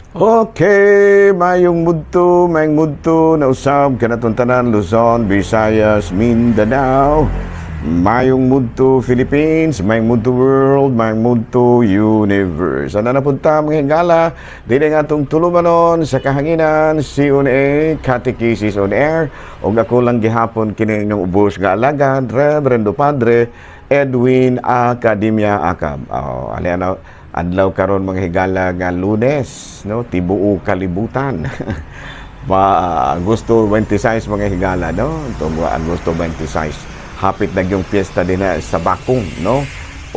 Okay, mayong mudto na usab kanatong tanan Luzon, Visayas, Mindanao. Mayong mudto Philippines, mayong mudto world, mayong mudto universe. Ano na punta mga hingala, dili nga itong tulumanon sa kahanginan, CONA, Catechesis on Air, o ako lang gihapon kini inyong ubos nga alagad, Reverendo Padre Edwin Academia Acab. Adlaw karon mga higala nga Lunes, no, tibuo kalibutan. Agosto 26 mga higala, no, itong Agosto 26. Hapit na yung piyesta din sa Bakong, no?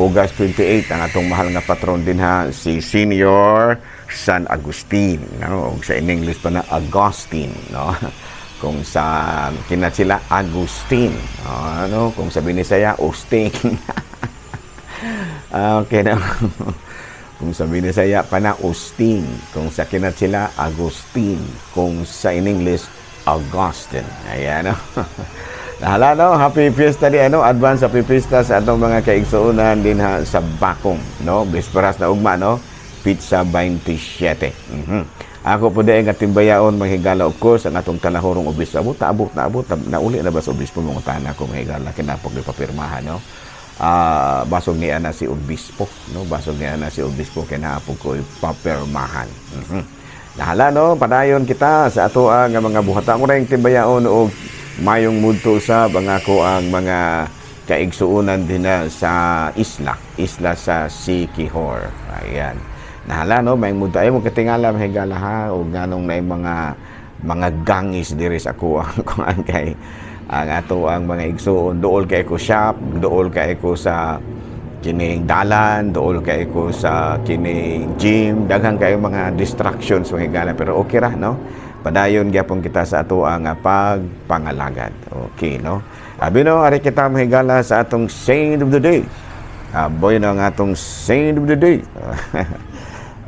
August 28 ang atong mahal nga patron din si Senior San Agustin, no? O sa in English pa na Augustine, no? Kung sa kinat sila Agustin, ano? Kung sa Binisaya Austin. Okay na. Kung sa Binisaya pa na Austin, kung sa kinat sila Agustin, kung sa in English Augustine. Ayan, no? Nahala, no? Happy Fiesta di advance happy Fiesta sa atong mga kaigsuonan din sa Bakong, no? Bisperas na ugma, no? Pizza 27. Ako po dahil nga timbayaon mahigala, of course, ang atong talahorong obispo. Abot na uli na ba sa obispo mong tanan ko mahigala kinapog ni papirmahan, no? Basog niya na si obispo, no? Basog niya na si obispo kinapog ko papirmahan. Nahala, no? Padayon kita sa ato nga mga buhata mo rin timbayaon o mayong mudto sa bangako ang mga kaigsuunan din sa isla sa Siquijor. Ayan. Nahala, no? Mayong mudto. Ayaw mo katingala mahigala ha o ganong na yung mga gangis diri sa kuang kung ang kay ang ato ang mga igsuon. Dool kay ko shop, dool kay ko sa kining dalan, dool kay ko sa kining gym, daghang kayo mga distractions mahigala, pero okay ra, no? Padayon gyapon kita sa ato ang pagpangalagad. Okay, no? Abi no, ari kita mahigala sa atong Saint of the Day. Boy no, ang atong Saint of the Day.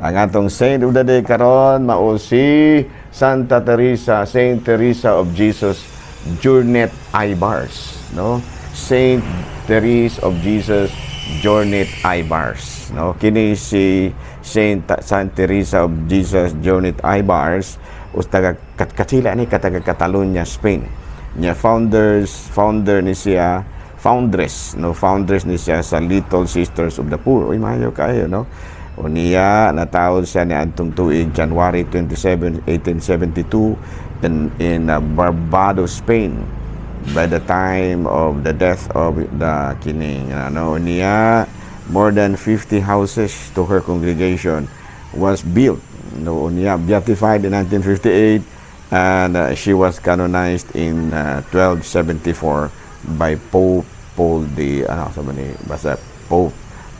Ang atong Saint of the Day karon mao si Santa Teresa, Saint Teresa of Jesus Journet Ibars, no? Saint Teresa of Jesus Journet Ibars, no? Kini si Santa Teresa of Jesus Journet Ibars taga Katsila ni taga Catalonia, Spain. Nya foundress ni siya sa Little Sisters of the Poor. Uy, mayo kayo, no? O niya natawag siya ni adtong tuig January 27, 1872 in Barbados, Spain. By the time of the death of the kining, niya more than 50 houses to her congregation was built. No, niya beatified in 1958 and she was canonized in 1274 by Pope Paul the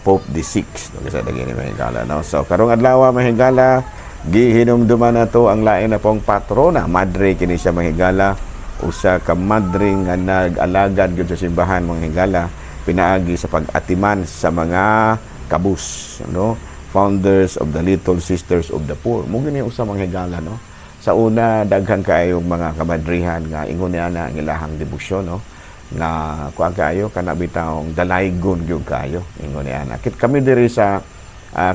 Pope the Sixth, no, kasi dagini mahigala, no? So karong adlaw mahigala gihinumduman nato ang lain na pong patrona, madre kini siya mahigala, usa ka madre nga nag-alagad gyud sa simbahan mahigala, pinaagi sa pag-atiman sa mga kabus, no? Founders of the Little Sisters of the Poor. Mo gini usa mga higala, no? Sa una daghan kaayong mga kamadrihan nga ingon niya na ang ilahang debosyon, no? Nga kuan kaayo kana bitawng dalaygon gyud kayo ingon niya na. Kit kami diri sa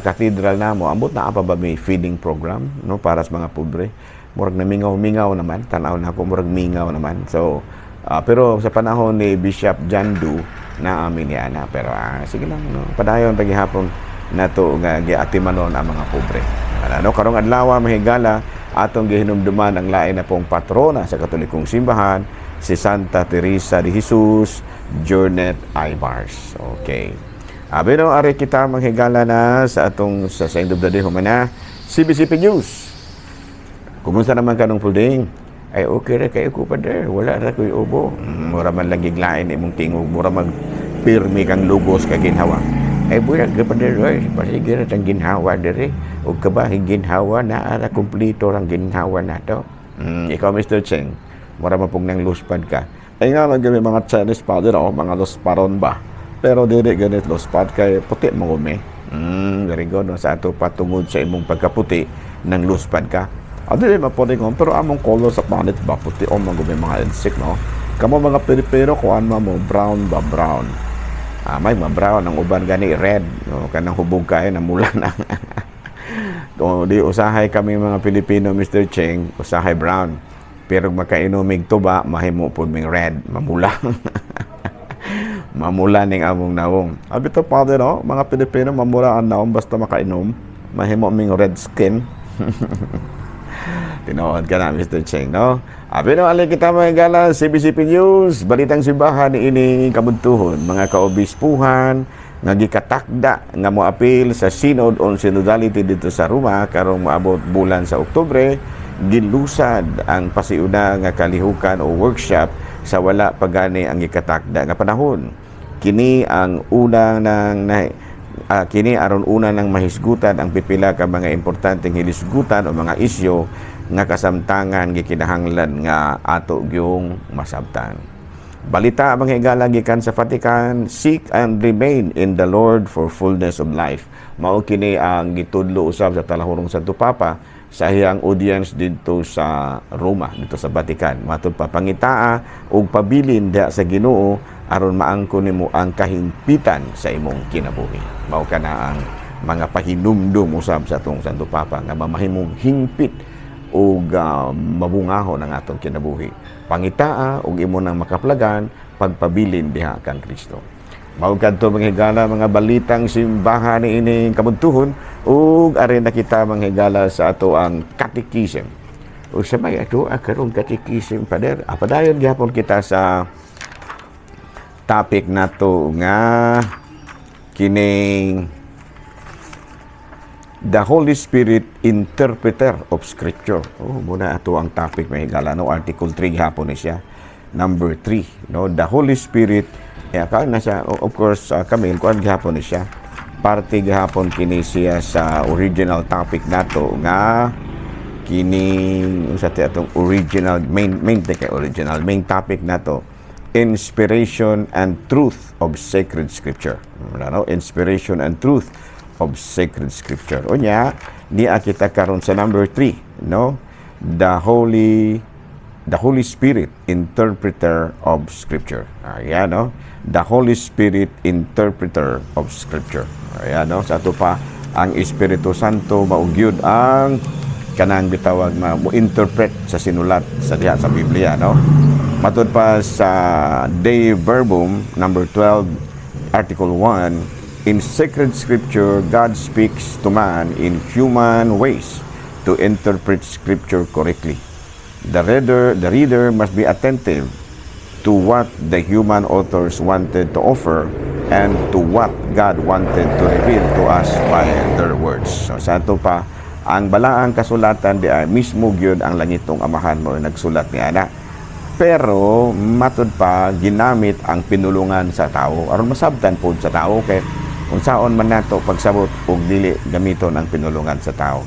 cathedral namo ambot na pa ba may feeding program, no, para sa mga pobre. Murag na mingaw naman, tan-aw na ako murag mingaw naman. So pero sa panahon ni Bishop Jandu na amin niya na, pero sige lang, no, padayon paghihapon nato nga giatimanon ang mga pobre. Ano karong adlaw mahigala atong gihinumduman ang lain na pong patrona sa Katolikong simbahan, si Santa Teresa de Jesus Journet Ibars. Okay. Abi no, ari kita manghigala na sa atong sa Saint of the Day humana CBCP News. Kumusta naman kanong pulding? Ay okay ra kay ko pader, wala ra koy ubo. Mura man lang giglain imong tingog, mura mag pirmi kang lugos ka ginhawa. Ay buyak ka pader, oy, pasige ra tang ginhawa diri. Ug kabahig ginhawa na ara kumpleto rang ginhawa nato. Ikaw Mr. Cheng, mura mapug nang luspad ka. Ay nga lang gami mga Chinese father o mga losparon ba. Pero dili ganit lospad kay puti mo gumi. Very good, no? Sa ato patungod sa imong pagkaputi nang luspad ka. Dili maputi ko, pero among color sa planet ba puti o mga mga insect, no? Kamo mga Pilipino kuan mo brown ba brown. May mga brown ang uban gani red, no? Kanang hubog kayo na mula na O di usahay kami mga Pilipino, Mr. Cheng, usahay brown. Pero makainomig tuba, mahimo po ming red, mamula. Mamula ning among naong. Abi to Father, no? Mga Pilipino, mamula ang naong basta makainom. Mahimo ming red skin. Tinood ka na, Mr. Cheng, no? Abi no, alay kita mga gala, CBCP News, balitang simbahan ini kabuntuhon, mga kaobispuhan, nga gikatakda nga moapil sa Synod on Synodality dito sa Roma karong maabot bulan sa Oktubre, gilusad ang pasiuna nga kalihukan o workshop sa wala pagani ang gikatakda nga panahon. Kini ang unang kini aron una nang mahisgutan ang pipila ka mga importanteng hilisgutan o mga isyu nga kasamtangan gikinahanglan nga ato gyung masabtan. Balita mga higala gikan sa Vatican, seek and remain in the Lord for fullness of life. Mao kini ang gitudlo usab sa Talahurong Santo Papa sa iyang audience dito sa Roma, dito sa Vatican. Matod pa pangitaa ug pabilin diha sa Ginoo aron maangkon nimo ang kahimpitan sa imong kinabuhi. Mao kana ang mga pahinumdum usab sa atong Santo Papa nga mamahimong hingpit ug mabungahon ang atong kinabuhi. Pangitaa ug imo nang makaplagan pagpabilin diha kang Kristo. Mao kadto mga higala mga balitang simbahan ini kabuntuhon ug ari na kita mga higala sa ato ang catechism. Ug sa may ato karong catechism Father, apadayon gyapon kita sa topic nato nga kining the Holy Spirit interpreter of Scripture. Muna ato ang topic may higala, no? Article 3 hapon ni siya. Number 3, no? The Holy Spirit, of course, kami, kuan gihapon ni siya. Parte gihapon kini siya sa original topic nato nga kini sa atong original main topic nato, inspiration and truth of sacred Scripture. No? Inspiration and truth of sacred Scripture. Unya, niya kita karon sa number 3, no? The Holy Spirit interpreter of Scripture. Ayan, no? The Holy Spirit interpreter of Scripture. Ayan, no? Sa ato pa ang Espiritu Santo maugyud ang kanang bitawag mo interpret sa sinulat sa diha sa Biblia, no? Matud pa sa Dei Verbum number 12 article 1, in sacred Scripture, God speaks to man in human ways to interpret Scripture correctly. The reader must be attentive to what the human authors wanted to offer and to what God wanted to reveal to us by their words. So, sa ito pa, ang balaang kasulatan di ay mismo gyud ang langitong amahan mo nagsulat ni ana. Pero matud pa ginamit ang pinulungan sa tao aron masabtan pod sa tao kay unsaon man nato pagsabot og dili gamiton ang pinulungan sa tao.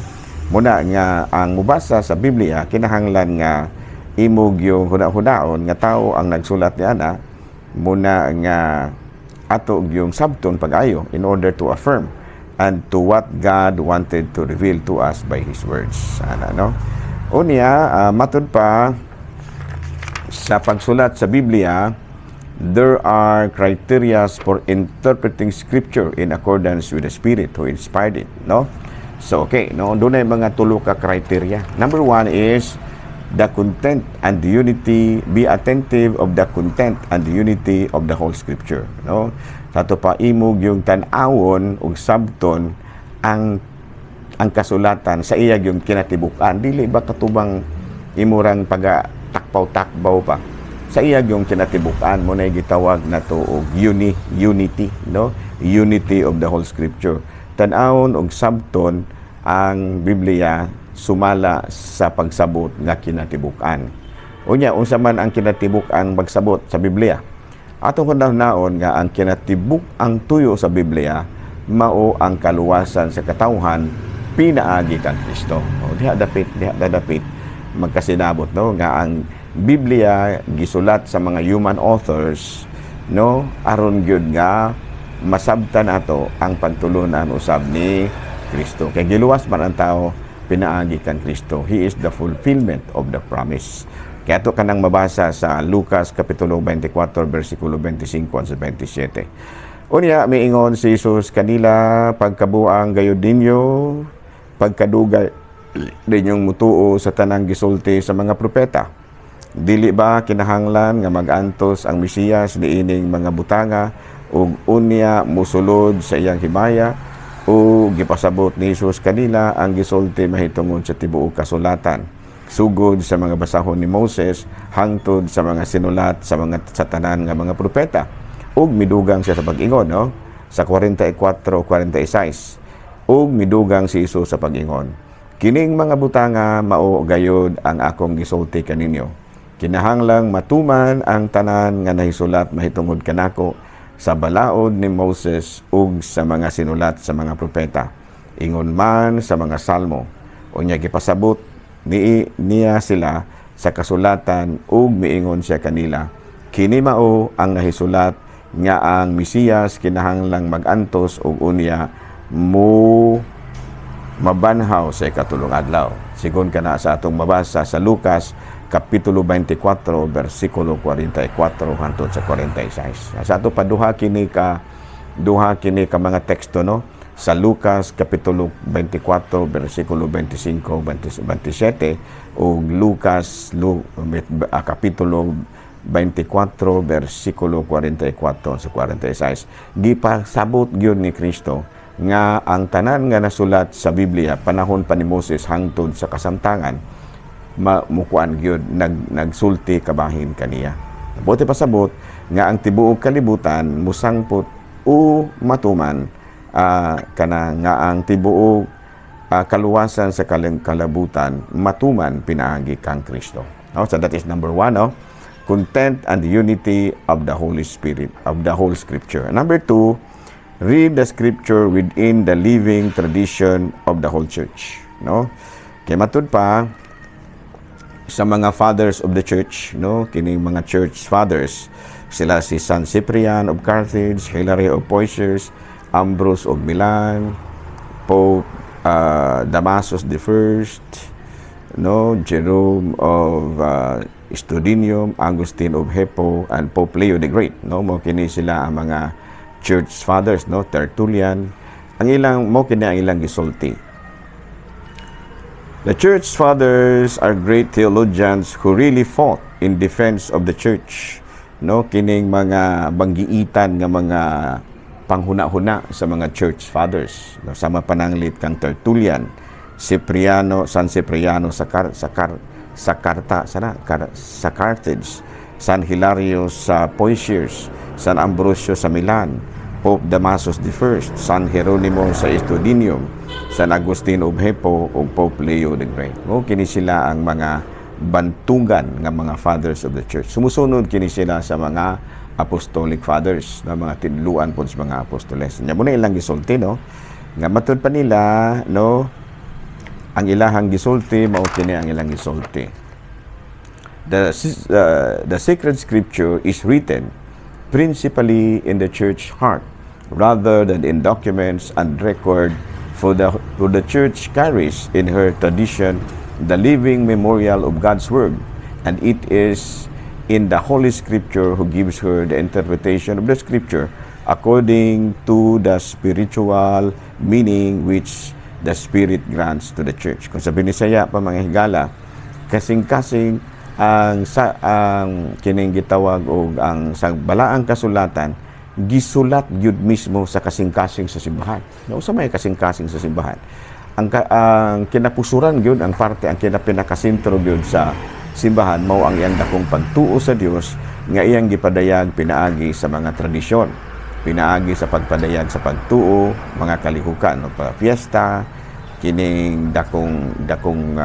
Muna nga ang mubasa sa Biblia kinahanglan nga imog yung huda-hudaon nga tao ang nagsulat ni ana muna nga ato yung sabton pag-ayo in order to affirm and to what God wanted to reveal to us by His words. Ana, no? Unya, matud pa sa pagsulat sa Biblia, there are criteria for interpreting Scripture in accordance with the Spirit who inspired it, no? So, okay, no? Doon ay mga tulo ka criteria. Number 1 is the content and the unity. Be attentive of the content and the unity of the whole Scripture, no? Sa ito pa, imog yung tanawon o sabton ang kasulatan sa iya yung kinatibukan. Dili ba katubang imurang takpaw-takbaw pa? Sa iya yung kinatibukan mo na gitawag na to og unity, no? Unity of the whole Scripture. Tan-awon og sabton ang Biblia sumala sa pagsabot nga kinatibukan. Unya unsa man ang kinatibuk-an magsabot sa Biblia? Atong hunahon nga ang kinatibuk ang tuyo sa Biblia mao ang kaluwasan sa katawhan pinaagi kang Kristo. O diha dapit magkasinabot, no, nga ang Biblia gisulat sa mga human authors, no, aron gyud nga masabtan nato ang pagtulunan usab ni Kristo. Kay giluwas man ang tao pinaagi kang Kristo. He is the fulfillment of the promise. Kaya ito kanang mabasa sa Lucas Kapitulo 24, versikulo 25 sa 27. Unya, miingon si Jesus kanila, pagkabuang gayud ninyo, pagkadugay ninyong mutuo sa tanang gisulti sa mga propeta. Dili ba kinahanglan nga mag-antos ang Mesiyas niining mga butanga ug unya musulod sa iyang himaya o gipasabot ni Jesus kanila ang gisulti mahitungod sa tibuok kasulatan sugod sa mga basahon ni Moses hangtod sa mga sinulat sa tanan nga mga propeta ug midugang siya sa pag-ingon no sa 44:46 ug midugang si Jesus sa pag-ingon, kining mga butanga mao gayod ang akong gisulti kaninyo, kinahanglang matuman ang tanan nga nahisulat mahitungod kanako sa balaod ni Moses ug sa mga sinulat sa mga propeta, ingon man sa mga salmo. Unya gipasabot niya sila sa kasulatan ug miingon siya kanila, kini mao ang nahisulat nga ang Mesiyas kinahanglang mag-antos ug unya mo mabanhaw sa ikatulong adlaw. Sigon kana sa atong mabasa sa Lucas Kapitulo 24, versikulo 44 hangtod sa 46. Sa ato pa duha kini ka mga teksto no sa Lucas Kapitulo 24, versikulo 25-27 ug Lucas Kapitulo 24, versikulo 44 sa 46. Gipasabot gyud ni Kristo nga ang tanan nga nasulat sa Biblia panahon pa ni Moses hangtod sa kasamtangan mukuan gyud nagsulti kabahin kaniya. Buti pasabot nga ang tibuok kalibutan musangpot o matuman kana nga ang tibuok kaluwasan sa kalabutan matuman pinaagi kang Kristo. So that is number 1, no? Content and the unity of the Holy Spirit, of the whole Scripture. Number 2, read the Scripture within the living tradition of the whole church. No? Kaya matud pa sa mga fathers of the church, no? Kining mga church fathers, sila si San Cyprian of Carthage, Hilary of Poitiers, Ambrose of Milan, Pope Damasus I, no? Jerome of Studinium, Augustine of Hippo, and Pope Leo the Great, no? Mo kini sila ang mga church fathers, no? Tertullian, ang ilang mo kini ang ilang gisulti. The church fathers are great theologians who really fought in defense of the church, no? Kining mga banggiitan nga mga panghuna-huna sa mga church fathers, no? Sama pananglit kang Tertullian, San Cipriano sa Carthage, San Hilario sa Poitiers, San Ambrosio sa Milan, Pope Damasus I, San Jeronimo sa Studinium, San Agustin of Hippo ug Pope Leo the Great. Kini sila ang mga bantugan nga mga fathers of the church. Sumusunod kini sila sa mga apostolic fathers, na mga tinluan po sa mga apostoles. Nya mo na ilang gisulti, no? Nga matud pa nila, no? Ang ilahang gisulti mao kini ang ilang gisulti. The sacred scripture is written principally in the church heart rather than in documents and record, for the church carries in her tradition the living memorial of God's word, and it is in the Holy Scripture who gives her the interpretation of the Scripture according to the spiritual meaning which the Spirit grants to the church. Kung sabi ni Saya pa mga higala, kasing-kasing ang kining gitawag og ang sa balaang kasulatan gisulat gyud mismo sa kasing-kasing sa simbahan. No, sa may kasing-kasing sa simbahan. Ang kinapusuran gyud ang parte ang kinapinakasentro gyud sa simbahan mao ang iyang dakong pagtuo sa Dios nga iyang gipadayag pinaagi sa mga tradisyon. Pinaagi sa pagpadayag sa pagtuo, mga kalihukan, no, fiesta, kining dakong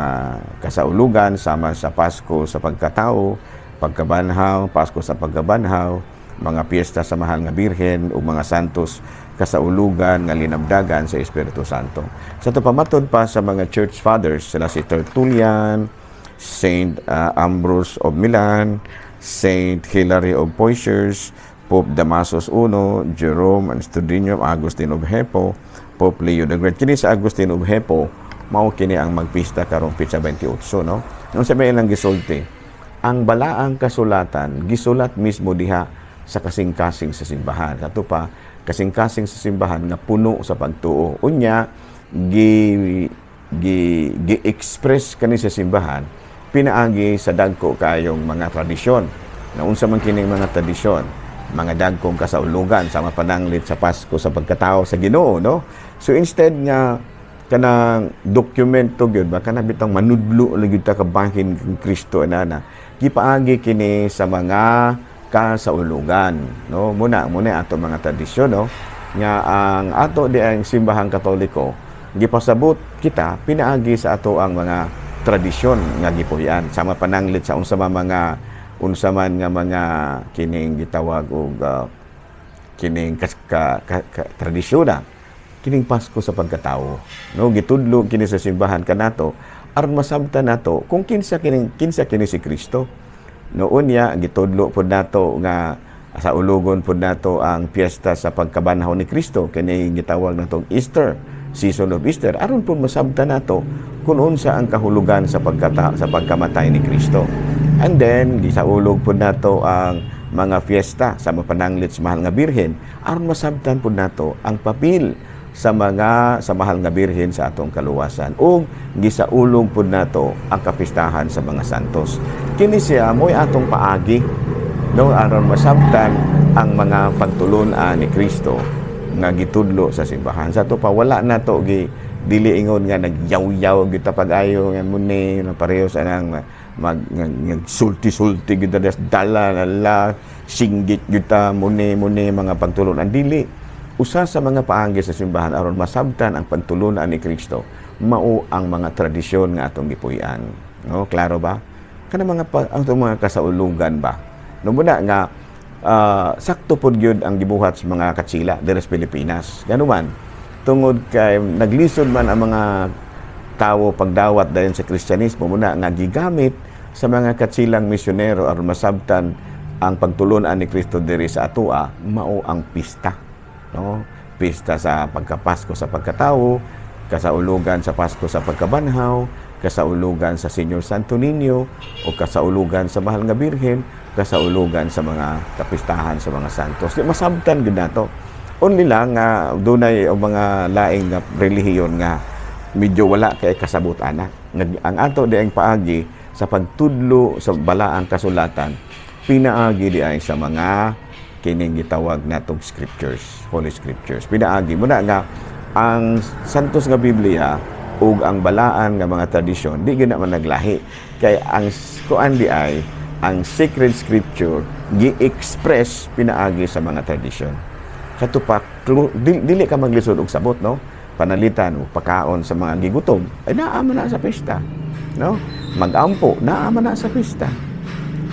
kasaulugan sama sa Pasko sa pagkatao, pagkabanhaw, Pasko sa pagkabanhaw, mga piyesta sa mahal nga Birhen o mga santos kasaulugan nga linabdagan sa Espiritu Santo. Sa ito pamatod pa sa mga church fathers, sila si Tertullian, Saint Ambrose of Milan, Saint Hilary of Poitiers, Pope Damasus I, Jerome and Studinium, Augustine of Hippo, Pope Leo the Great. Kini sa Augustine of Hippo, mao kini ang magpista karong Pitsa 28, no? Nung sabi lang gisulti, ang balaang kasulatan gisulat mismo diha sa kasing-kasing sa simbahan. Kato pa, kasing-kasing sa simbahan nga puno sa pagtuo. Unya, gi-express kani sa simbahan pinaagi sa dagko kayong mga tradisyon. Na unsa man kining mga tradisyon, mga dagkong kasaulugan sama pananglit sa Pasko sa pagkatao sa Ginoo, no? So instead nga kanang dokumento gyud ba kana bitang manudlo gyud ta kabahin kang Kristo na gipaagi kini sa mga kasaulugan, no? Muna ato mga tradisyon, no? Nga ang ato di ang simbahang Katoliko gipasabot kita pinaagi sa ato ang mga tradisyon nga gipuy-an sama pananglit sa unsa man nga mga kining gitawag og kining tradisyon kining Pasko sa pagkatao, no? Gitudlo kini sa simbahan kanato aron masabtan nato kung kinsa kini si Kristo. Noon ya gitudlo pud nato nga sa ulugon pud nato ang piyesta sa pagkabanhaw ni Kristo kini gitawag natong Easter, season of Easter, aron pud masabtan nato kung unsa ang kahulugan sa pagkamatay ni Kristo. And then gisaulog pud nato ang mga fiesta sa mapananglit sa mahal nga birhen aron masabtan pud nato ang papel sa mahal nga birhen sa atong kaluwasan ug gisaulog pud nato ang kapistahan sa mga santos. Kini siya mo'y atong paagi, no, aron masabtan ang mga pagtulon-an ni Kristo nga gitudlo sa simbahan. Sa to pa wala nato dili ingon nga nagyaw-yaw gyud ta pag-ayo nga muni pareho sa nang sulti-sulti gyud ta dala singgit gyud ta muni mga pagtulon-an. Dili usa sa mga paagi sa simbahan aron masabtan ang pagtulon-an ni Kristo mao ang mga tradisyon nga atong gipuy-an, no? Klaro ba kana atong mga kasaulugan ba, no? Muna nga sakto pod gyud ang gibuhat sa mga katsila diri sa Pilipinas ganuman tungod kay naglisod man ang mga tawo pagdawat dayon sa Kristyanismo muna nga gigamit sa mga katsilang misyonero aron masabtan ang pagtulon-an ni Kristo diri sa atoa mao ang pista, no? Pista sa pagkapasko sa pagkatao, kasaulugan sa Pasko sa pagkabanhaw, kasaulugan sa Señor Santo Niño o kasaulugan sa mahal nga birhen, kasaulugan sa mga kapistahan sa mga santos. Di masabtan gud nato. Only lang nga dunay o mga laing nga relihiyon nga medyo wala kay kasabot ana. Ang ato di ang paagi sa pagtudlo sa balaang kasulatan pinaagi di ay sa mga kining gitawag natong scriptures, holy scriptures. Pinaagi mo na nga ang santos nga Biblia ug ang balaan nga mga tradisyon di gyud man naglahi kay ang kuan di ay ang sacred scripture gi-express pinaagi sa mga tradisyon. Sa tupak dili ka maglisod og sabot, no? Panalitan o pagkaon sa mga gigutom ay naa man na sa pista, no? Magampo naa man na sa pista,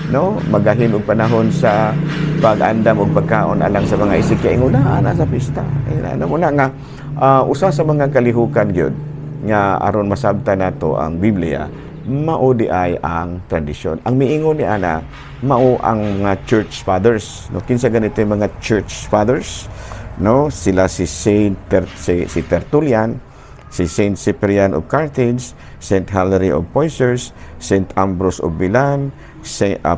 no? Magahin og panahon sa pag-andam og pagkaon alang sa mga isikyaingon naa na sa pista. Ano mo na nga usa sa mga kalihukan gyud nga aron masabtan nato ang Biblia mao di ay ang tradisyon. Ang miingon ni ana mao ang mga church fathers, no? Kinsa ganito yung mga church fathers, no? Sila si si Tertullian, si Saint Cyprian of Carthage, Saint Hilary of Poitiers, Saint Ambrose of Milan,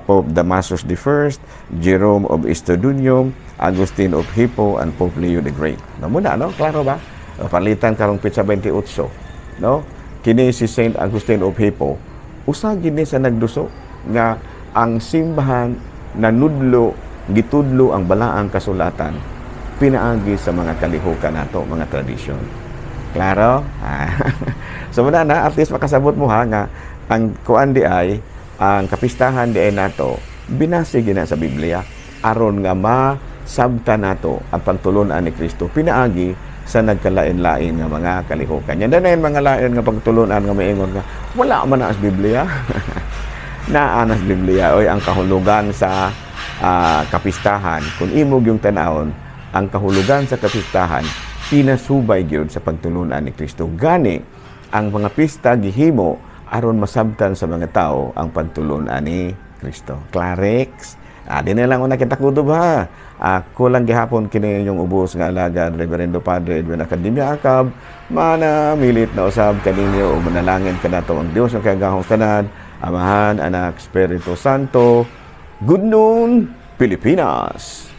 Pope Damasus I, Jerome of Estudunium, Augustine of Hippo, and Pope Leo the Great. No, muna, no? Klaro ba? Palitan karong pitsa 28, no? Kini si Saint Augustine of Hippo, usa gini sa nagduso nga ang simbahan nanudlo, gitudlo ang balaang kasulatan pinaagi sa mga kalihukan nato, mga tradisyon. Klaro? So muna na, at least makasabot mo ha nga ang kuan di ay ang kapistahan di ay nato binasi gina sa Biblia aron nga masabtan nato ang pagtulon-an ni Kristo pinaagi sa nagkalain-lain nga mga kalihukan. Yan na yung mga lain nga pagtulon-an nga maingon nga wala man na sa Biblia. Naa na sa Biblia oy ang kahulugan sa kapistahan. Kung imog yung tanawon, ang kahulugan sa kapistahan pinasubay gyud sa pagtulon-an ni Kristo. Gani ang mga pista gihimo aron masabtan sa mga tao ang pagtulon-an ni Kristo. Clarex. Di na lang una kita kutob ha. Kulang gihapon kini yung ubos nga alagad Reverendo Padre Edwin Academia Acab, mana milit na usab kaninyo o manalangin kanato ang Dios ng kagahong tanan, Amahan, Anak, Espiritu Santo. Good noon, Pilipinas!